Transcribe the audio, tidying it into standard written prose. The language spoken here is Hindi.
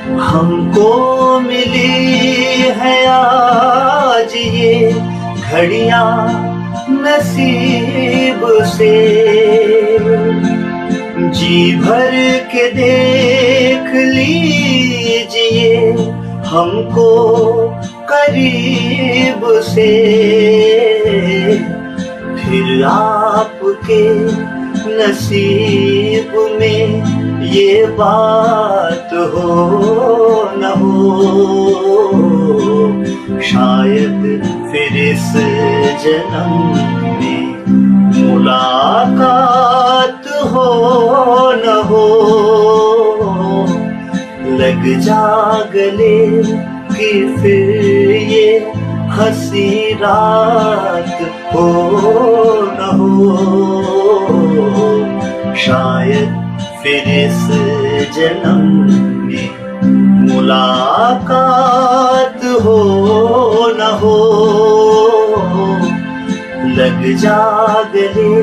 हमको मिली है आज ये घड़ियां नसीब से, जी भर के देख लीजिए हमको करीब से, फिर आपके नसीब में ये बात हो न हो, शायद फिर इस जन्म में मुलाकात हो न हो। लग जा गले कि फिर ये हंसी रात हो न हो, शायद फिर इस जन्म में मुलाकात हो न हो। लग जा गले